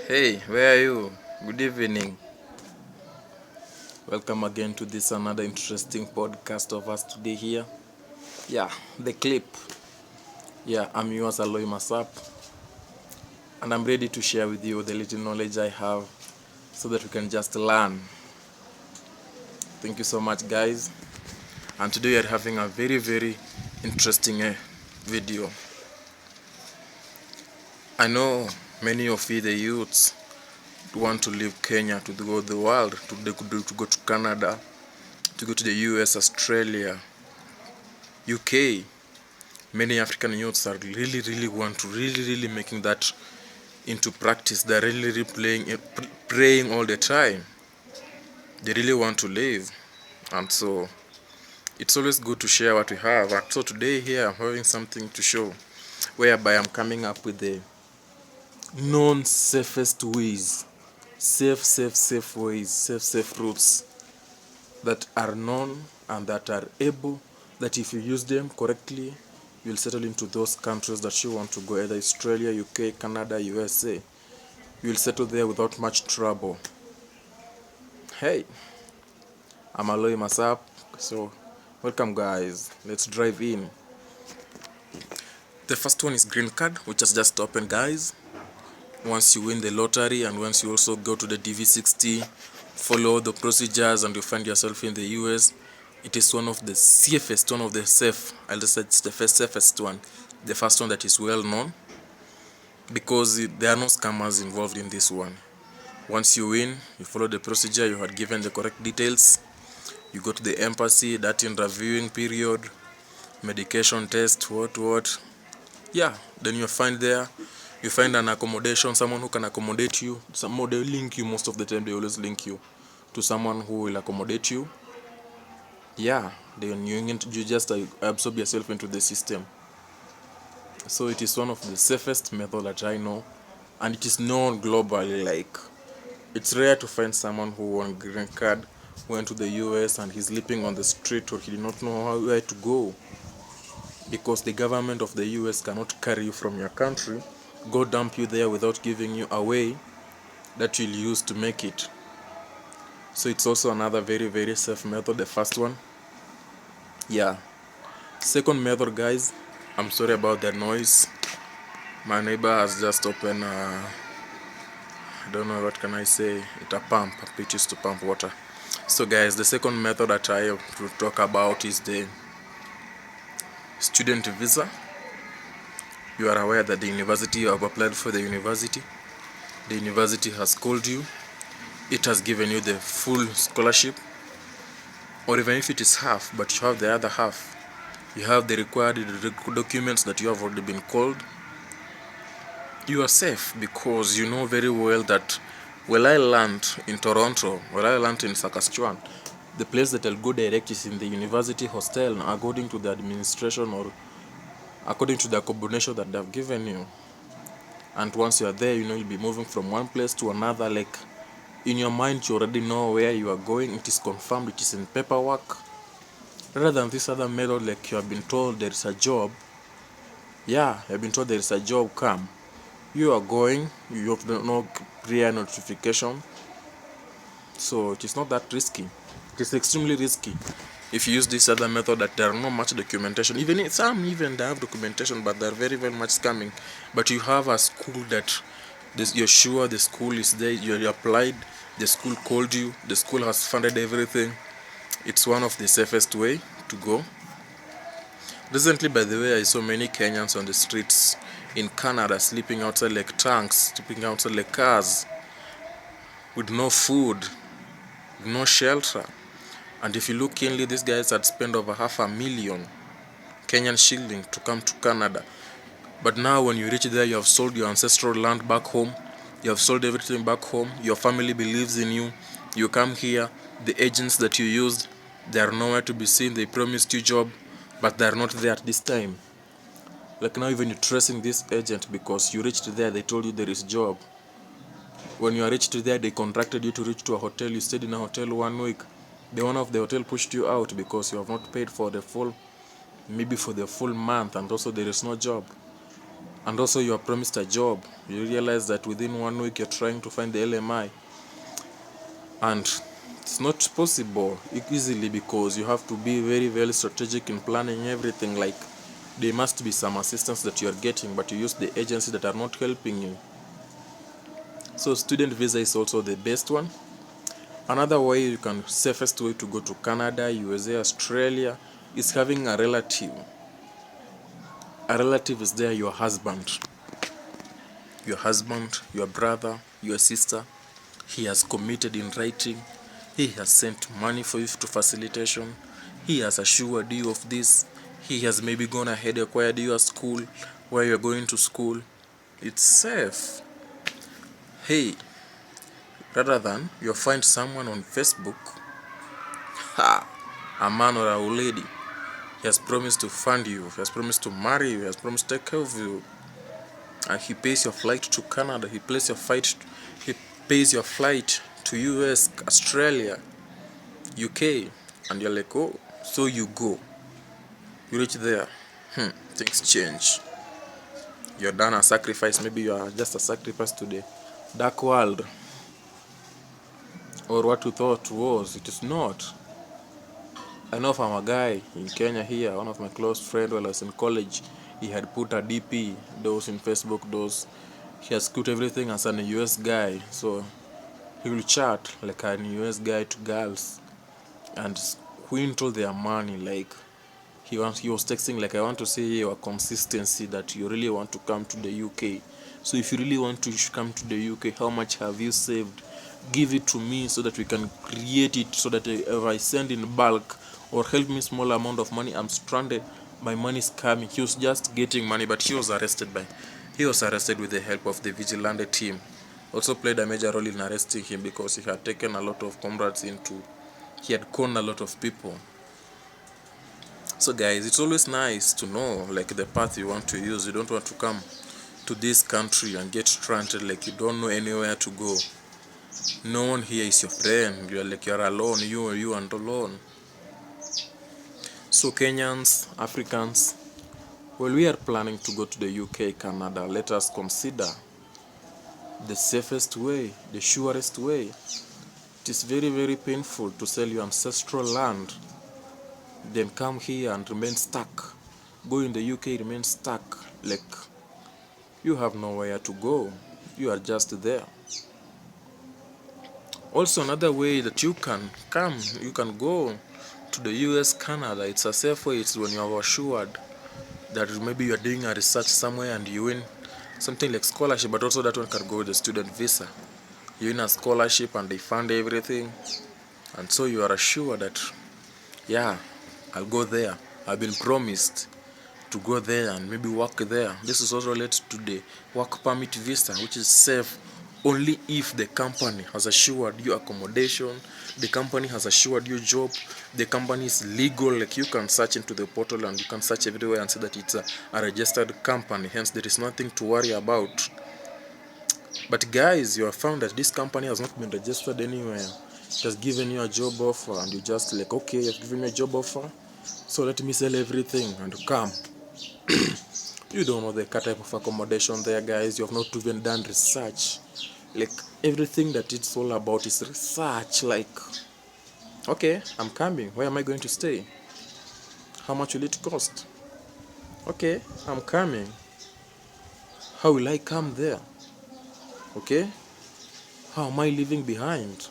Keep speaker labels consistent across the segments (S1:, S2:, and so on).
S1: Hey, where are you? Good evening. Welcome again to this another interesting podcast of us today here. Yeah, the clip. Yeah, I'm yours, Aloy Masap, and I'm ready to share with you the little knowledge I have so that we can just learn. Thank you so much, guys. And today we are having a very interesting video. I know many of you, the youths, want to leave Kenya to go the world, to go to Canada, to go to the US, Australia, UK. Many African youths are really want to really making that into practice. They're really praying all the time. They really want to live, and so it's always good to share what we have. And so today here I'm having something to show, whereby I'm coming up with the non-safest ways, safe ways, safe routes that are known and that are able, that if you use them correctly, you'll settle into those countries that you want to go, either Australia, UK, Canada, USA. You'll settle there without much trouble. Hey, I'm Aloy Masap, so welcome guys. Let's drive in. The first one is green card, which has just opened, guys. Once you win the lottery and once you also go to the DV60, follow the procedures and you find yourself in the US, it is one of the safest, one of the safe, I'll just say it's the safest one, the first one that is well known, because there are no scammers involved in this one. Once you win, you follow the procedure, you had given the correct details, you go to the embassy, that interviewing period, medication test, what, yeah, then you find there, you find an accommodation, someone who can accommodate you. Someone, they link you. Most of the time they always link you to someone who will accommodate you. Yeah, then you just absorb yourself into the system. So it is one of the safest method that I know, and it is known globally. Like, it's rare to find someone who won green card, went to the US and he's sleeping on the street, or he did not know where to go, because the government of the US cannot carry you from your country, go dump you there without giving you a way that you'll use to make it. So it's also another very safe method, the first one. Yeah. Second method, guys, I'm sorry about the noise. My neighbor has just opened I don't know what can I say, it's a pump, which is to pump water. So guys, the second method that I have to talk about is the student visa. You are aware that the university, you have applied for the university has called you, it has given you the full scholarship, or even if it is half, but you have the other half, you have the required documents that you have already been called, you are safe, because you know very well that when I land in Toronto, when I land in Saskatchewan, the place that I'll go direct is in the university hostel, according to the administration or according to the accommodation that they've given you. And once you are there, you know you'll be moving from one place to another. Like, in your mind, you already know where you are going. It is confirmed, it is in paperwork. Rather than this other method, like you have been told there is a job. Yeah, you have been told there is a job, come. You are going, you have no prior notification. So it is not that risky. It is extremely risky if you use this other method that there are not much documentation. Even some they have documentation, but they are very much scamming. But you have a school that you're sure the school is there, you applied, the school called you, the school has funded everything. It's one of the safest way to go. Recently, by the way, I saw many Kenyans on the streets in Canada sleeping outside like tanks, sleeping outside like cars, with no food, no shelter. And if you look keenly, these guys had spent over 500,000 Kenyan shilling to come to Canada. But now when you reach there, you have sold your ancestral land back home, you have sold everything back home, your family believes in you, you come here, the agents that you used, they are nowhere to be seen, they promised you job, but they are not there at this time. Like now, even you're tracing this agent because you reached there, they told you there is job. When you reached there, they contracted you to reach to a hotel, you stayed in a hotel 1 week. The owner of the hotel pushed you out because you have not paid for the full, maybe for the full month, and also there is no job. and also you are promised a job. You realize that within 1 week you're trying to find the LMI, and it's not possible easily, because you have to be very, very strategic in planning everything. Like, there must be some assistance that you are getting, but you use the agency that are not helping you. So student visa is also the best one. Another way you can, safest way to go to Canada, USA, Australia, is having a relative. A relative is there, your husband, your brother, your sister. He has committed in writing. He has sent money for you to facilitation. He has assured you of this. He has maybe gone ahead and acquired you a school where you're going to school. It's safe. Hey, rather than you find someone on Facebook, a man or a lady, he has promised to fund you, he has promised to marry you, he has promised to take care of you, and he pays your flight to Canada, he pays your flight to US, Australia, UK, and you're like, oh, so you go, you reach there, things change. You're done a sacrifice, maybe you are just a sacrifice to the dark world, or what you thought was, it is not. I know from a guy in Kenya here, one of my close friends while I was in college, he had put a DP, those in Facebook, those, he has put everything as an US guy, so he will chat like an US guy to girls and swindle their money. Like, he was texting like, I want to see your consistency that you really want to come to the UK. So if you really want to come to the UK, how much have you saved? Give it to me so that we can create it, so that if I send in bulk or help me small amount of money, I'm stranded, my money is coming. He was just getting money, but he was arrested with the help of the vigilante team. Also played a major role in arresting him, because he had taken a lot of comrades he had conned a lot of people. So guys, it's always nice to know like the path you want to use. You don't want to come to this country and get stranded like you don't know anywhere to go. No one here is your friend. You're alone. You and alone. So Kenyans, Africans, well, we are planning to go to the UK, Canada. Let us consider the safest way, the surest way. It is very, very painful to sell your ancestral land, then come here and remain stuck. Go in the UK, remain stuck. Like, you have nowhere to go. You are just there. Also, another way that you can go to the US, Canada. It's a safe way. It's when you are assured that maybe you are doing a research somewhere and you win something like scholarship, but also that one can go with the student visa. You win a scholarship and they fund everything, and so you are assured that, yeah, I'll go there. I've been promised to go there and maybe work there. This is also related to the work permit visa, which is safe only if the company has assured you accommodation, the company has assured you job, the company is legal. Like, you can search into the portal and you can search everywhere and see that it's a registered company, hence there is nothing to worry about. But guys, you have found that this company has not been registered anywhere. It has given you a job offer and you just like, okay, you've given me a job offer, so let me sell everything and come. You don't know the type of accommodation there, guys. You have not even done research. Like, everything that it's all about is research. Like, okay, I'm coming. Where am I going to stay? How much will it cost? Okay, I'm coming. How will I come there? Okay, how am I leaving behind?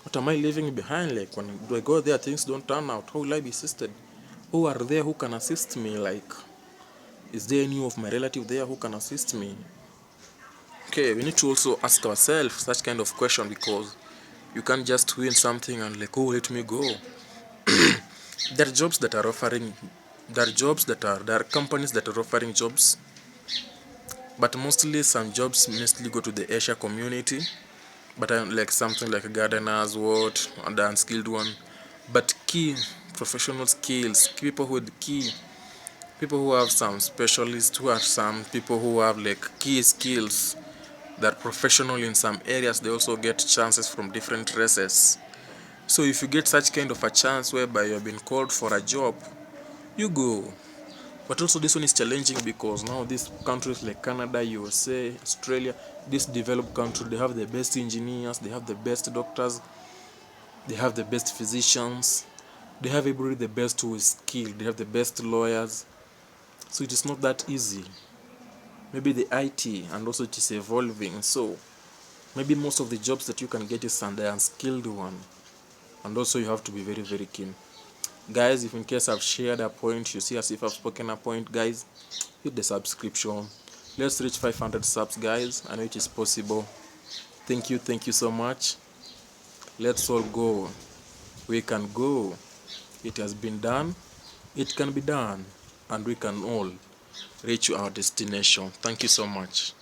S1: What am I leaving behind? Like, when do I go there, things don't turn out, how will I be assisted? Who are there who can assist me? Like, is there any of my relative there who can assist me? Okay, we need to also ask ourselves such kind of question, because you can't just win something and like, oh, let me go. There are jobs that are offering, there are companies that are offering jobs, but mostly some jobs mostly go to the Asia community. But like something like gardeners, and the unskilled one. But key professional skills, people who have some specialists, who are some people who have like key skills that are professional in some areas, they also get chances from different races. So if you get such kind of a chance whereby you have been called for a job, you go. But also this one is challenging because now these countries like Canada, USA, Australia, these developed countries, they have the best engineers, they have the best doctors, they have the best physicians, they have everybody the best who is skilled, they have the best lawyers. So it is not that easy. Maybe the IT, and also it is evolving. So maybe most of the jobs that you can get is an unskilled one. And also you have to be very, very keen. Guys, if in case I've shared a point, you see as if I've spoken a point, guys, hit the subscription. Let's reach 500 subs, guys. I know it is possible. Thank you so much. Let's all go. We can go. It has been done. It can be done. And we can all reach our destination. Thank you so much.